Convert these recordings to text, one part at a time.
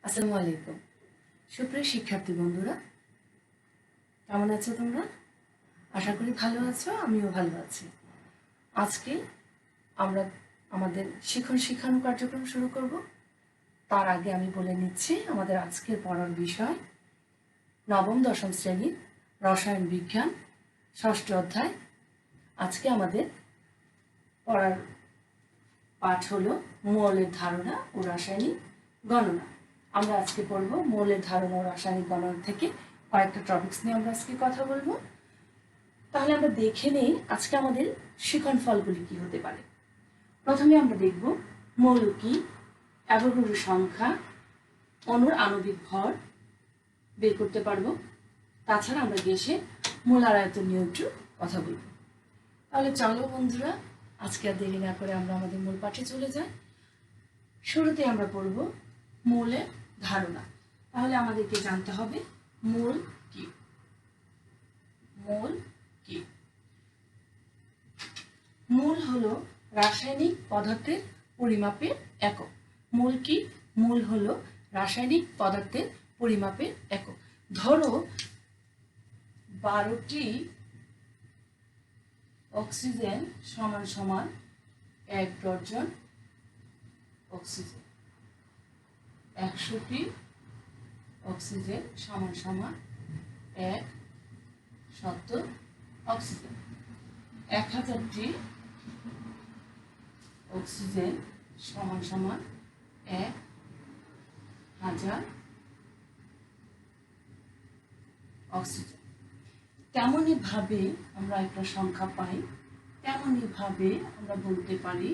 আসসালামু আলাইকুম। সুপ্রিয় শিক্ষার্থী বন্ধুরা, কেমন আছো তোমরা? আশা করি ভালো আছো, আমিও ভালো আছি। আজকে আমরা আমাদের শিক্ষানু কার্যক্রম শুরু করব। তার আগে আমি বলে নিচ্ছি আমাদের আজকের পড়ার বিষয় নবম দশম শ্রেণীর রসায়ন বিজ্ঞান ষষ্ঠ অধ্যায়। আজকে আমাদের পড়ার পাঠ হলো মৌলের ধারণা ও রাসায়নিক গণনা। আমরা আজকে পড়ব মৌলের ধারণা ও রাসায়নিক গণনা থেকে কয়েকটা টপিকস নিয়ে আমরা আজকে কথা বলবো। তাহলে আমরা দেখে নেই আজকে আমাদের শিখন ফলগুলি কি হতে পারে। প্রথমে আমরা দেখব মৌল কি, অ্যাভোগাড্রো সংখ্যা, অণুর আণবিক ভর বের করতে পারবো। তাছাড়া আমরা গ্যাসের মোলার আয়তন নিয়ে একটু কথা বলব। তাহলে চলো বন্ধুরা, আজকে আর দেরি না করে আমরা আমাদের মূল পাঠে চলে যাই। শুরুতে আমরা পড়ব মৌলের ধারণা। তাহলে আমাদেরকে জানতে হবে মৌল কি। মৌল কি? মৌল হলো রাসায়নিক পদার্থের পরিমাপের একক। মৌল কি? মৌল হলো রাসায়নিক পদার্থের পরিমাপের একক। ধরো 12টি অক্সিজেন সমান সমান 1 ডজন অক্সিজেন। 100টি অক্সিজেন সমান সমান 1 অক্সিজেন। 1000টি অক্সিজেন সমান সমান 1000 অক্সিজেন। তেমনই ভাবে আমরা একটা সংখ্যা পাই, তেমনই ভাবে আমরা বলতে পারি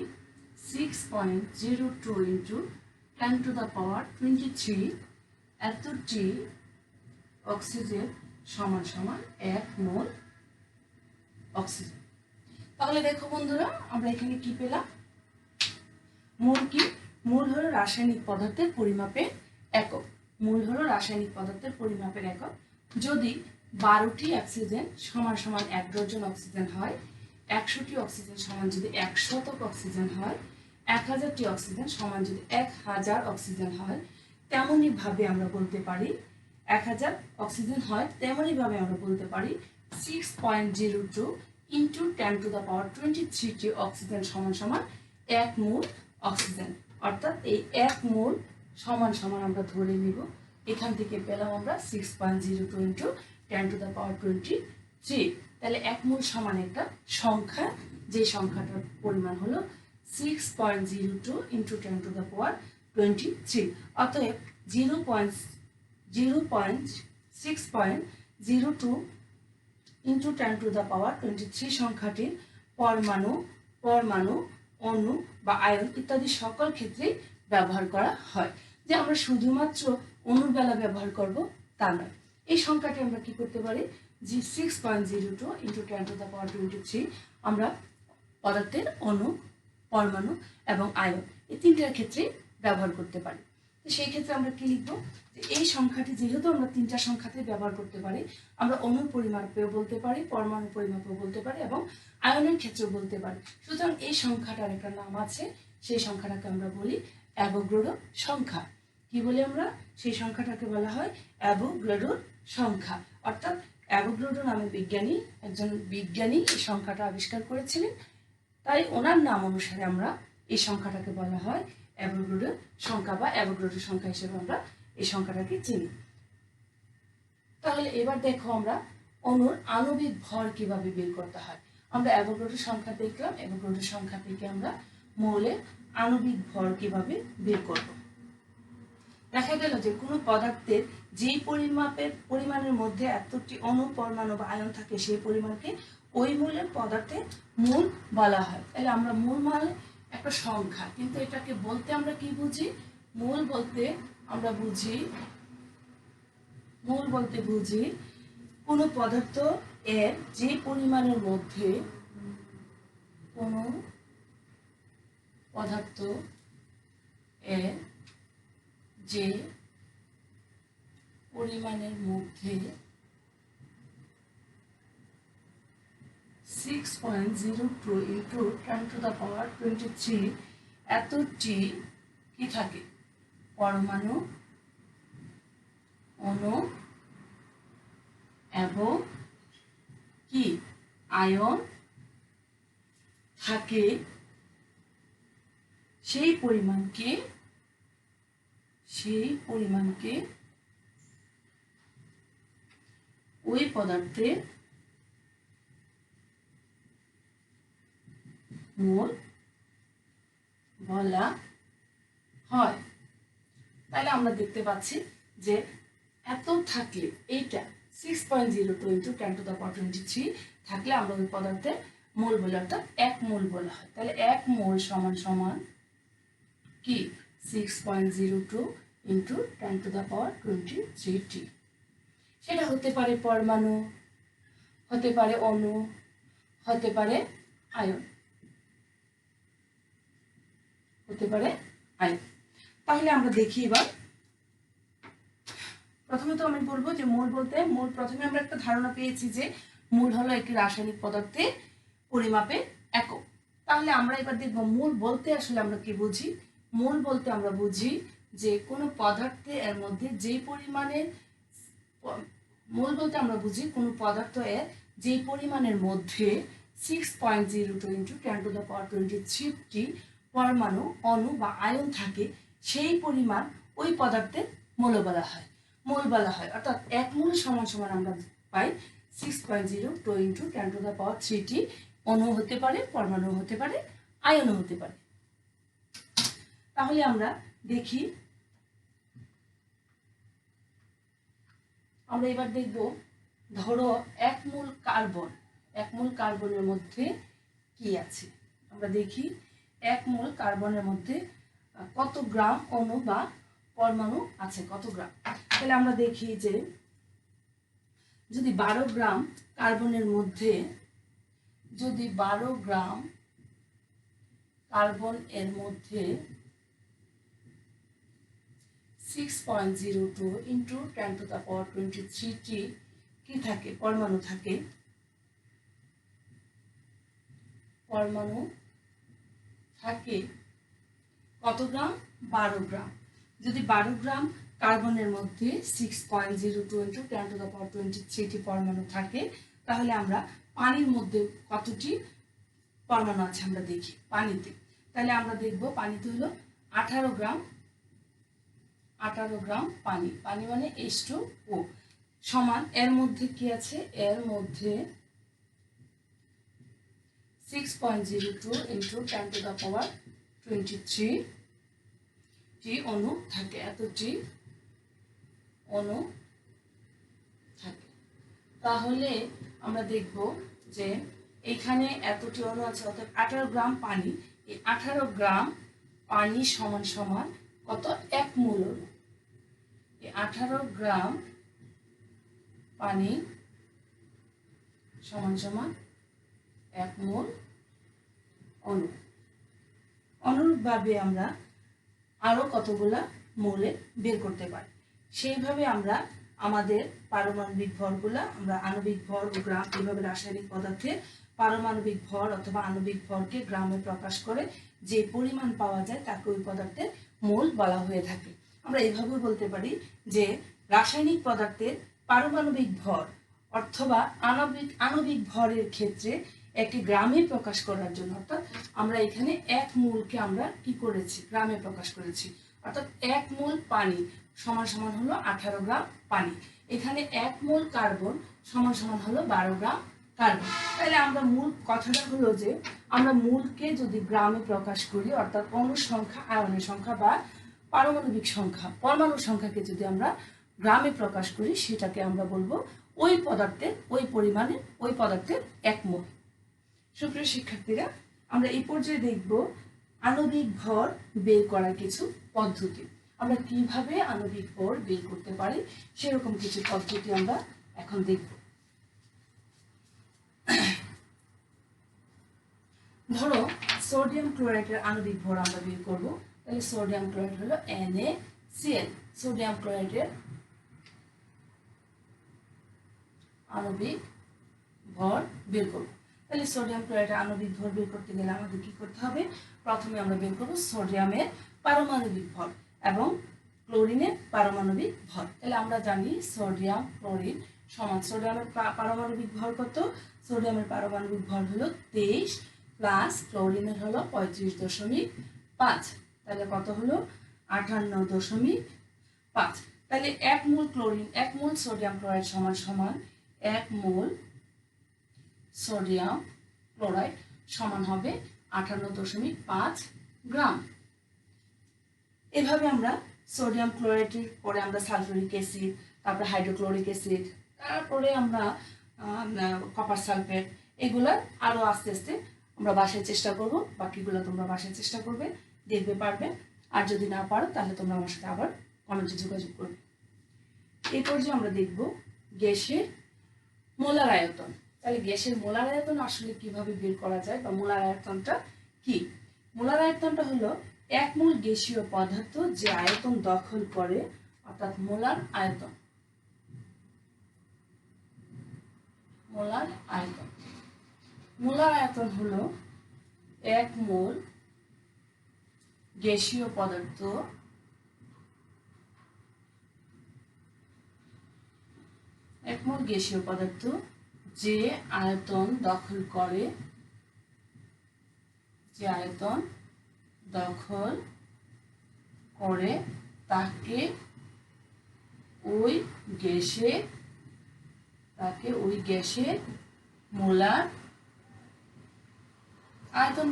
6.02 into 10 to the power 23 এতটি অক্সিজেন সমান সমান 1 মোল অক্সিজেন। তাহলে দেখো বন্ধুরা, আমরা এখানে কি পেলাম? মূল কি? মূল হলো রাসায়নিক পদার্থের পরিমাপের একক। মূল হলো রাসায়নিক পদার্থের পরিমাপের একক। যদি 12টি অক্সিজেন সমান সমান 1 ডজন অক্সিজেন হয়, 100টি অক্সিজেন সমান যদি 100 অক্সিজেন হয়, 1000টি অক্সিজেন সমান যদি 1000 অক্সিজেন হয়, তেমনই ভাবে আমরা বলতে পারি 1000 অক্সিজেন হয়, তেমনই ভাবে আমরা বলতে পারি 6.02 into 10 to the power 23টি oxygen সমান সমান 1 মোল অক্সিজেন। অর্থাৎ এই 1 মোল সমান সমান আমরা ধরে নিব, এখান থেকে পেলাম আমরা 6.02 into 10 to the power 23। তাহলে 1 মোল সমান একটা সংখ্যা, যে সংখ্যাটার পরিমাণ হলো 6.02 into 10 to the power 23। অতএব 6.02 into 10 to the power 23 সংখ্যাটির পরমাণু, অণু বা আয়ন ইত্যাদি সকল ক্ষেত্রে ব্যবহার করা হয়। যে আমরা শুধুমাত্র অণুর বেলা ব্যবহার করব তা নয়। এই সংখ্যাটি আমরা কি করতে পারি? যে 6.02 into 10 to the power 23 আমরা পদার্থের অণু, পরমাণু এবং আয়ন এই তিনটার ক্ষেত্রে ব্যবহার করতে পারি। তো সেই ক্ষেত্রে আমরা কি লিখব? যে এই সংখ্যাটি যেহেতু আমরা তিনটা সংখ্যাতে ব্যবহার করতে পারি, আমরা অণুর পরিমাপেও বলতে পারি, পরমাণু পরিমাপেও বলতে পারি এবং আয়নের ক্ষেত্রেও বলতে পারি। সুতরাং এই সংখ্যাটার একটা নাম আছে, সেই সংখ্যাটাকে আমরা বলি অ্যাভোগাড্রো সংখ্যা। কি বলি আমরা? সেই সংখ্যাটাকে বলা হয় অ্যাভোগাড্রো সংখ্যা। অর্থাৎ অ্যাভোগাড্রো নামে একজন বিজ্ঞানী এই সংখ্যাটা আবিষ্কার করেছিলেন, তাই ওনার নাম অনুসারে আমরা এই সংখ্যাটাকে বলা হয় অ্যাভোগাড্রো সংখ্যা বা অ্যাভোগাড্রো সংখ্যা হিসেবে আমরা এই সংখ্যাটাকে চিনি। তাহলে এবার দেখো আমরা অণুর আণবিক ভর কিভাবে বের করতে হয়। আমরা অ্যাভোগাড্রো সংখ্যা দেখলাম, অ্যাভোগাড্রো সংখ্যা থেকে আমরা মৌলের আণবিক ভর কিভাবে বের করব। দেখা গেল যে কোনো পদার্থের যেই পরিমাণের মধ্যে এতটি অণু, পরমাণু বা আয়ন থাকে, সেই পরিমাণকে ওই মৌলের পদার্থের মূল বলা হয়। তাহলে আমরা মূল মানে একটা সংখ্যা, কিন্তু এটাকে বলতে আমরা কি বুঝি? মূল বলতে বুঝি কোনো পদার্থ এর যে পরিমাণের মধ্যে, কোনো পদার্থ এর যে পরিমাণের মধ্যে 6.02 into 10 to the power 23 এতটি কি থাকে? পরমাণু অণু এবং কি আয়ন থাকে সেই পরিমাণকে ওই পদার্থের মোল বলা হয়। তাহলে আমরা দেখতে পাচ্ছি যে এত থাকলে এইটা 6.02 × 10⁻23 থাকলে আমরা ওই পদার্থের মোল বলি, অর্থাৎ 1 মোল বলা হয়। তাহলে 1 মোল সমান কি 6.02 × 10⁻23t। সেটা হতে পারে পরমাণু, হতে পারে অণু, হতে পারে আয়ন, তাহলে আমরা দেখি এবার। প্রথমে তো আমি বলবো যে মোল বলতে প্রথমে আমরা একটা ধারণা পেয়েছি যে মোল হলো একটি রাসায়নিক পদার্থের পরিমাপের একক। তাহলে আমরা এবার দেখব মোল বলতে আসলে আমরা কি বুঝি। মোল বলতে আমরা বুঝি যে কোনো পদার্থে এর মধ্যে যেই পরিমাণের মোল বলতে আমরা বুঝি কোনো পদার্থ এর যেই পরিমাণের মধ্যে 6.02 × 10⁻23 পরমাণু, অণু বা আয়ন থাকে সেই পরিমাণ ওই পদার্থের মোল বলা হয়। অর্থাৎ 1 মোল সমান আমরা পাই 6.02 × 10⁻3t। অণু হতে পারে, পরমাণু হতে পারে, আয়নও হতে পারে। তাহলে আমরা দেখি, আমরা এবার দেখব ধরো 1 মোল কার্বনের মধ্যে কি আছে। আমরা দেখি 1 মোল কার্বনের মধ্যে কত গ্রাম অণু বা পরমাণু আছে, কত গ্রাম। তাহলে আমরা দেখি যে যদি 12 গ্রাম কার্বনের মধ্যে, যদি 12 গ্রাম কার্বন এর মধ্যে 6.02 × 10⁻23t কি থাকে, পরমাণু থাকে। কত গ্রাম? 12 গ্রাম। যদি 12 গ্রাম কার্বনের মধ্যে 6.02 × 10⁻23t পরমাণু থাকে, তাহলে আমরা পানির মধ্যে কতটি পরমাণু আছে আমরা দেখি পানিতে। তাহলে আমরা দেখব পানিতে হলো 18 গ্রাম পানি মানে H2O সমান এর মধ্যে কি আছে, এর মধ্যে 6.02 × 10⁻23 অণু থাকে, এতটি অণু থাকে। তাহলে আমরা দেখব যে এখানে এতটি অণু আছে, অর্থাৎ 18 গ্রাম পানি। এই 18 গ্রাম পানি সমান কত, 1 মোল অণু। এই 18 গ্রাম পানি সমান 1 মোল অণু। অনুরূপভাবে আমরা আরো কতগুলা মোলে বের করতে পারি। সেইভাবে আমরা আমাদের পারমাণবিক ভরগুলা, আমরা আণবিক ভর ও গ্রাম, এইভাবে রাসায়নিক পদার্থে পারমাণবিক ভর অথবা আণবিক ভরকে গ্রামে প্রকাশ করে যে পরিমাণ পাওয়া যায় তাকে ওই পদার্থের মোল বলা হয়ে থাকে। আমরা এইভাবে বলতে পারি যে রাসায়নিক পদার্থের পারমাণবিক ভর অথবা আণবিক ভরের ক্ষেত্রে একটি গ্রামে প্রকাশ করার জন্য, অর্থাৎ আমরা এখানে 1 মোলকে আমরা কি করেছি, গ্রামে প্রকাশ করেছি। অর্থাৎ 1 মোল পানি সমান হলো 18 গ্রাম পানি। এখানে 1 মোল কার্বন সমান হলো 12 গ্রাম কার্বন। তাহলে আমরা মূল কথাটা হলো যে আমরা মূলকে যদি গ্রামে প্রকাশ করি, অর্থাৎ অণুর সংখ্যা, আয়নের সংখ্যা বা পারমাণবিক সংখ্যা, পরমাণুর সংখ্যাকে যদি আমরা গ্রামে প্রকাশ করি, সেটাকে আমরা বলবো ওই পদার্থের, ওই পরিমাণের, ওই পদার্থের 1 মোল। সুপ্রিয় শিক্ষার্থীরা, আমরা এই পর্যায়ে দেখব আণবিক ভর বের করার কিছু পদ্ধতি। আমরা কিভাবে আণবিক ভর বের করতে পারি সেরকম কিছু পদ্ধতি আমরা এখন দেখব। ধরো সোডিয়াম ক্লোরাইডের আণবিক ভর আমরা বের করব। তাহলে সোডিয়াম ক্লোরাইড হলো NaCl। সোডিয়াম ক্লোরাইডের আণবিক ভর বের করব। তাহলে সোডিয়াম ক্লোরাইডের আণবিক ভর বের করতে গেলে আমাদের কি করতে হবে, প্রথমে আমরা বের করব সোডিয়ামের পারমাণবিক ভর এবং ক্লোরিনের পারমাণবিক ভর। তাহলে আমরা জানি সোডিয়াম ক্লোরিন সমান, সোডিয়ামের পারমাণবিক ভর কত? সোডিয়ামের পারমাণবিক ভর হলো 23 প্লাস ক্লোরিনের হলো 35.5, তাহলে কত হলো 58.5। তাহলে 1 মোল ক্লোরিন 1 মোল সোডিয়াম ক্লোরাইড সমান সমান 1 মোল সোডিয়াম ক্লোরাইড সমান হবে 58.5 গ্রাম। এভাবে আমরা সোডিয়াম ক্লোরাইডের পরে আমরা সালফিউরিক অ্যাসিড, তারপরে হাইড্রোক্লোরিক অ্যাসিড, তারপরে আমরা কপার সালফেট, এগুলা আরও আস্তে আস্তে আমরা বাসায় চেষ্টা করব। বাকিগুলো তোমরা বাসায় চেষ্টা করবে, দেখবে, পারবে। আর যদি না পারো তাহলে তোমরা আমার সাথে আবার কমেন্টে যোগাযোগ করবে। এই পর্যায়ে আমরা দেখব গ্যাসের মোলার আয়তন। তাহলে গ্যাসের মোলার আয়তন আসলে কিভাবে বের করা যায়, বা মোলার আয়তনটা কি? মোলার আয়তনটা হলো 1 মোল গ্যাসীয় পদার্থ যে আয়তন দখল করে, অর্থাৎ মোলার আয়তন। মোলার আয়তন, মোলার আয়তন হলো 1 মোল গ্যাসীয় পদার্থ যে আয়তন দখল করে, তাকে ওই গ্যাসের মোলার আয়তন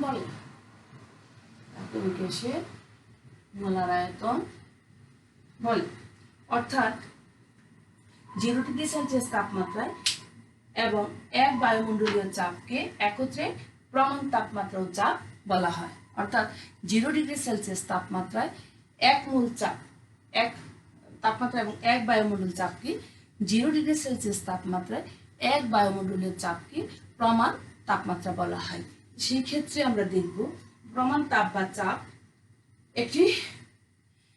বলে। অর্থাৎ 0 ডিগ্রি সেলসিয়াস তাপমাত্রায় এবং 1 বায়ুমণ্ডলীয় চাপকে একত্রে প্রমাণ তাপমাত্রা ও চাপ বলা হয়। অর্থাৎ 0 ডিগ্রি সেলসিয়াস তাপমাত্রায় 1 মোল চাপ, 1 তাপমাত্রা এবং 1 বায়ুমণ্ডল চাপকে, 0 ডিগ্রি সেলসিয়াস তাপমাত্রায় 1 বায়ুমণ্ডলীয় চাপকে প্রমাণ তাপমাত্রা বলা হয়। সেই ক্ষেত্রে আমরা দেখব প্রমাণ তাপ বা চাপ একটি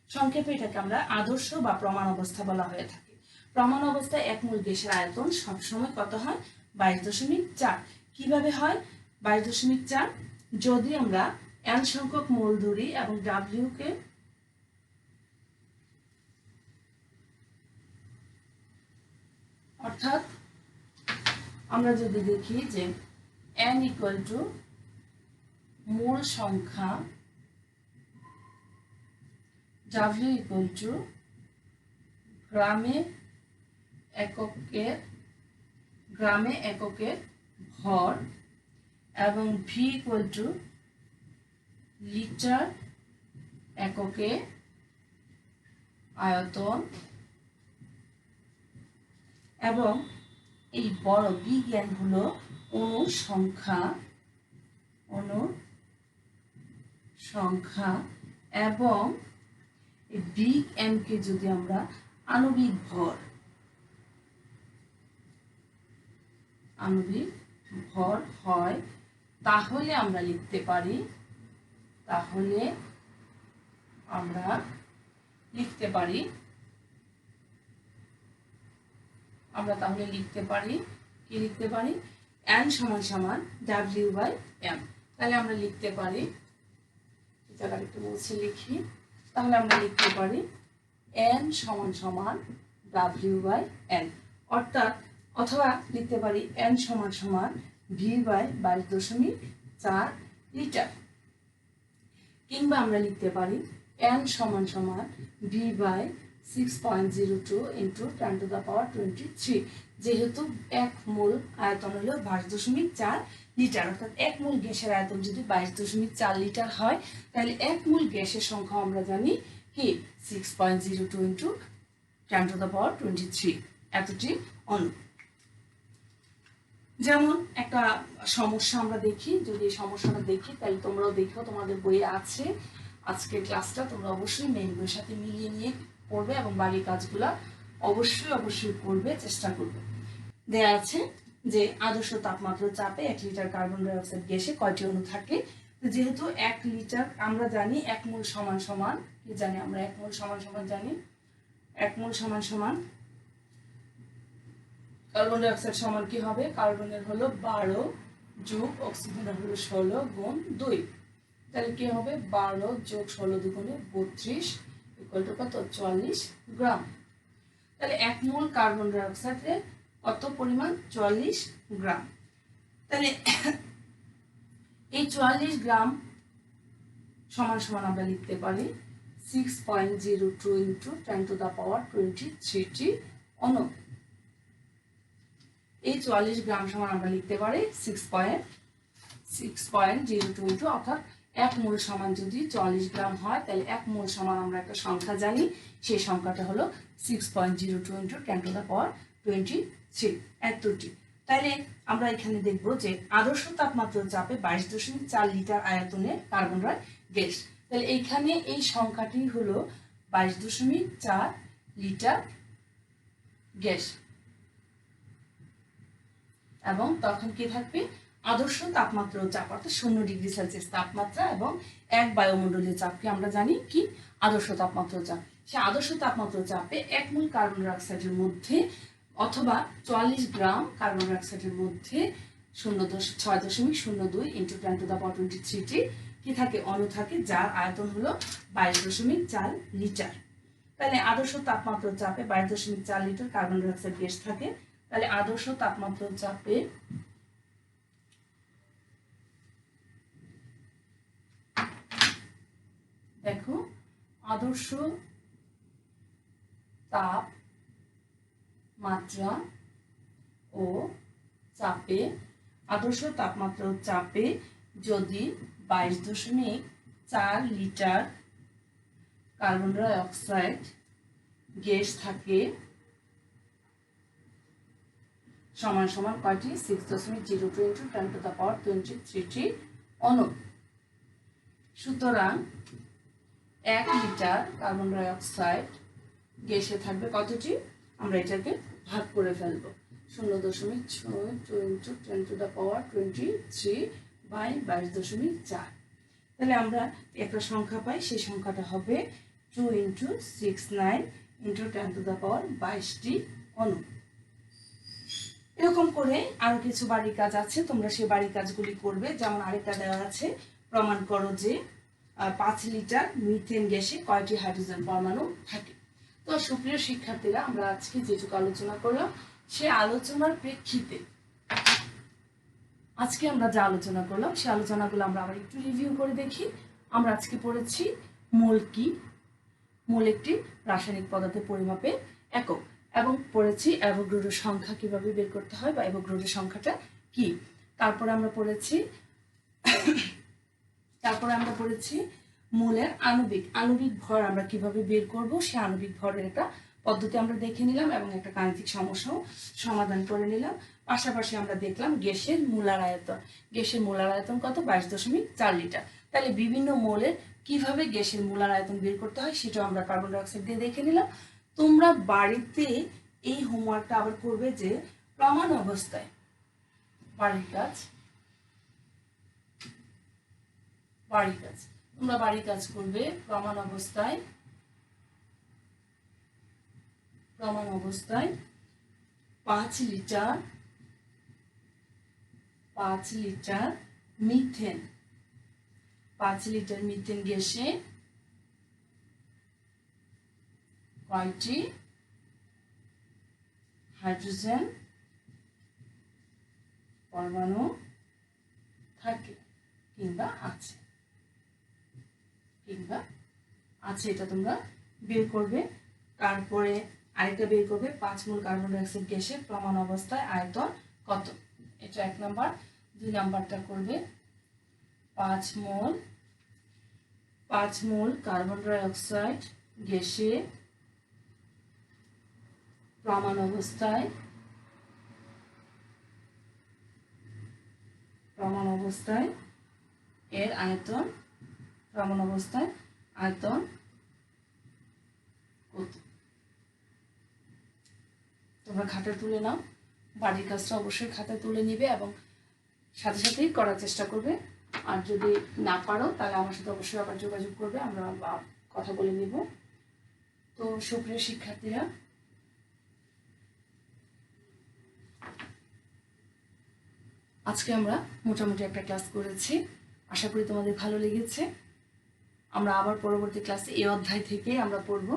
সংক্ষেপে এটাকে আমরা আদর্শ বা প্রমাণ অবস্থা বলা হয়ে থাকে। প্রমাণ অবস্থায় 1 মোল গ্যাসের আয়তন সবসময় কত হয়? 22.4। কিভাবে হয় 22.4? যদি আমরা n সংখ্যক মোল ধরি এবং W কে অর্থাৎ আমরা যদি দেখি যে n ইকুয়াল টু মোল সংখ্যা, W ইকুয়াল টু গ্রামে এককের ভর এবং V ইকুয়াল টু লিটার এককে আয়তন, এবং এই বড় বিগ এন হলো অণুর সংখ্যা, এবং এই বিগ এন কে যদি আমরা আণবিক ভর হয় তাহলে আমরা লিখতে পারি n সমান সমান W/m। তাহলে আমরা লিখতে পারি, জায়গাটা একটু মুছে লিখি, তাহলে আমরা লিখতে পারি n সমান সমান W/n, অর্থাৎ অথবা লিখতে পারি n সমান সমান V/22.4 লিটার, কিংবা আমরা লিখতে পারি n সমান সমান V/6.02 × 10⁻23। যেহেতু 1 মোল আয়তন হলো 22.4 লিটার, অর্থাৎ 1 মোল গ্যাসের আয়তন যদি 22.4 লিটার হয়, তাহলে 1 মোল গ্যাসের সংখ্যা আমরা জানি কি 6.02 × 10⁻23, এতটি অণু। যেমন একটা সমস্যা আমরা দেখি, যদি এই সমস্যাটা দেখি তাহলে তোমরাও দেখো, তোমাদের বইয়ে আছে। আজকের ক্লাসটা তোমরা অবশ্যই মেইন বইয়ের সাথে মিলিয়ে নিয়ে পড়বে এবং বাড়ির কাজগুলা অবশ্যই করবে, চেষ্টা করবে। দেয়া আছে যে আদর্শ তাপমাত্রা চাপে 1 লিটার কার্বন ডাই অক্সাইড গ্যাসে কয়টি অণু থাকে। যেহেতু 1 লিটার আমরা জানি 1 মোল সমান সমান, কি জানি আমরা 1 মোল সমান সমান জানি, 1 মোল সমান সমান কার্বন ডাই অক্সাইড সমান কি হবে? কার্বনের হলো 12 যোগ অক্সিজেনের হলো 16 গুণ 2, তাহলে কি হবে 12 যোগ 16 দুগুণে 32 ইকুয়াল টু কত 44 গ্রাম। তাহলে 1 মোল কার্বন ডাই অক্সাইডে কত পরিমাণ 44 গ্রাম। তাহলে এই 44 গ্রাম সমান সমান আমরা লিখতে পারি 6.02 ইন্টু 10 টু দ্য পাওয়ার 23 অণু। এই 44 গ্রাম সমান আমরা লিখতে পারি 6.02 ইন্টু, অর্থাৎ 1 মোল সমান যদি 44 গ্রাম হয় তাহলে 1 মোল সমান আমরা একটা সংখ্যা জানি, সেই সংখ্যাটা হলো 6.02 ইন্টু 10 টু দ্য পাওয়ার 23 এতটি। তাহলে আমরা এখানে দেখব যে আদর্শ তাপমাত্রার চাপে 22.4 লিটার আয়তনের কার্বন ডাই গ্যাস। তাহলে এইখানে এই সংখ্যাটি হলো 22.4 লিটার গ্যাস, এবং তখন কি থাকবে আদর্শ তাপমাত্রা ও চাপ, অর্থাৎ 0 ডিগ্রি সেলসিয়াস তাপমাত্রা এবং 1 বায়ুমণ্ডলীয় চাপকে আমরা জানি কি আদর্শ তাপমাত্রা চাপ। সেই আদর্শ তাপমাত্রা চাপে 1 মোল কার্বন ডাই অক্সাইডের মধ্যে অথবা 44 গ্রাম কার্বন ডাই অক্সাইডের মধ্যে 6.02 ইন্টু 10 টু দ্য পাওয়ার 23 কি থাকে অণু থাকে, যার আয়তন হলো 22.4 লিটার। তাহলে আদর্শ তাপমাত্রা চাপে 22.4 litre carbon die oxide gas থাকে। তাহলে আদর্শ তাপমাত্রা চাপে দেখো আদর্শ তাপমাত্রা ও চাপে, আদর্শ তাপমাত্রা ও চাপে যদি 22.4 litre carbon die oxide gas থাকে সমান সমান কয়টি 6.02 ইন্টু 10 টু দ্য পাওয়ার 23 অণু। সুতরাং 1 লিটার কার্বন ডাই অক্সাইড গ্যাসে থাকবে কতটি, আমরা এটাকে ভাগ করে ফেলবো 0.62 into 10 to the power 23 by 22.4। তাহলে আমরা একটা সংখ্যা পাই, সেই সংখ্যাটা হবে 2 into 69 into 10 to the power 22টি অণু। এরকম করে আরো কিছু বাড়ির কাজ আছে, তোমরা সেই বাড়ির কাজগুলি করবে। যেমন আরেকটা দেওয়া আছে, প্রমাণ করো যে 5 লিটার মিথেন গ্যাসে কয়টি হাইড্রোজেন পরমাণু থাকে। তো সুপ্রিয় শিক্ষার্থীরা, আমরা আজকে যেটুকু আলোচনা করলাম সে আলোচনার প্রেক্ষিতে আজকে আমরা যা আলোচনা করলাম সেই আলোচনাগুলো আমরা আবার একটু রিভিউ করে দেখি। আমরা আজকে পড়েছি মোল কি, মোল একটি রাসায়নিক পদার্থের পরিমাপের একক, এবং পড়েছি অ্যাভোগাড্রোর সংখ্যা কিভাবে বের করতে হয় বা অ্যাভোগাড্রোর সংখ্যাটা কি। তারপরে আমরা পড়েছি মোলের আণবিক ভর আমরা কিভাবে বের করব, সেই আণবিক ভরের একটা পদ্ধতি আমরা দেখে নিলাম এবং একটা গাণিতিক সমস্যাও সমাধান করে নিলাম। পাশাপাশি আমরা দেখলাম গ্যাসের মোলার আয়তন কত 22.4 লিটার। তাহলে বিভিন্ন মোলের কিভাবে গ্যাসের মোলার আয়তন বের করতে হয় সেটাও আমরা কার্বন ডাই অক্সাইড দিয়ে দেখে নিলাম। তোমরা বাড়িতে এই হোমওয়ার্কটা আবার করবে যে প্রমাণ অবস্থায় বাড়ির কাজ তোমরা বাড়ির কাজ করবে প্রমাণ অবস্থায় 5 লিটার মিথেন গ্যাসে কয়টি হাইড্রোজেন পরমাণু থাকে কিংবা আছে এটা তোমরা বের করবে। তারপরে আরেকটা বের করবে 5 মোল কার্বন ডাই অক্সাইড গ্যাসের প্রমাণ অবস্থায় আয়তন কত, এটা 1 নাম্বার। 2 নাম্বারটা করবে 5 মোল কার্বন ডাই অক্সাইড গ্যাসে প্রমাণ অবস্থায় এর আয়তন কত। তোমরা খাতা তুলে নাও, বাড়ির কাজটা অবশ্যই খাতায় তুলে নিবে এবং সাথে সাথেই করার চেষ্টা করবে। আর যদি না পারো তাহলে আমার সাথে অবশ্যই আবার যোগাযোগ করবে, আমরা কথা বলে নিব। তো সুপ্রিয় শিক্ষার্থীরা, আজকে আমরা মোটামুটি একটা ক্লাস করেছি, আশা করি তোমাদের ভালো লেগেছে। আমরা আবার পরবর্তী ক্লাসে এই অধ্যায় থেকে আমরা পড়ব।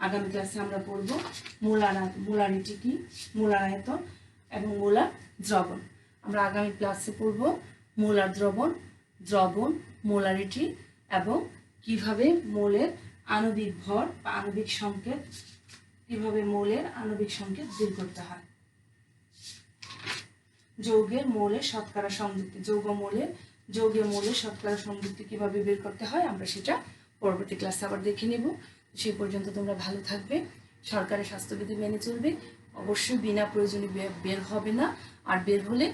আগামী ক্লাসে আমরা পড়ব মূলারিটি কি, মূলার আয়তন এবং মূলার দ্রবণ। আমরা আগামী ক্লাসে পড়ব মূলার দ্রবণ, মোলারিটি এবং কিভাবে মৌলের আণবিক ভর বা আণবিক সংকেত, কিভাবে মৌলের আণবিক সংকেত বের করতে হয়। যৌগের মৌলের শতকরা সংযুক্তি, যৌগের মৌলের শতকরা সংযুক্তি কিভাবে বের করতে হয় আমরা সেটা পরবর্তী ক্লাসে আবার দেখে নেব। সেই পর্যন্ত তোমরা ভালো থাকবে, সরকারি স্বাস্থ্যবিধি মেনে চলবে, অবশ্যই বিনা প্রয়োজনে বের হবে না, আর বের হলে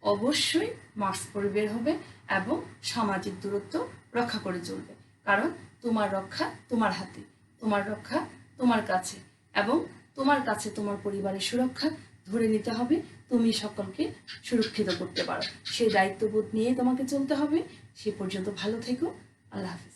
অবশ্যই মাস্ক পরে বের হবে এবং সামাজিক দূরত্ব রক্ষা করে চলবে। কারণ তোমার রক্ষা তোমার হাতে, তোমার রক্ষা তোমার কাছে, এবং তোমার কাছে তোমার পরিবারের সুরক্ষা ধরে নিতে হবে। তুমি সকলকে সুরক্ষিত করতে পারো, সেই দায়িত্ববোধ নিয়ে তোমাকে চলতে হবে। সে পর্যন্ত ভালো থেকো। আল্লাহ হাফিজ।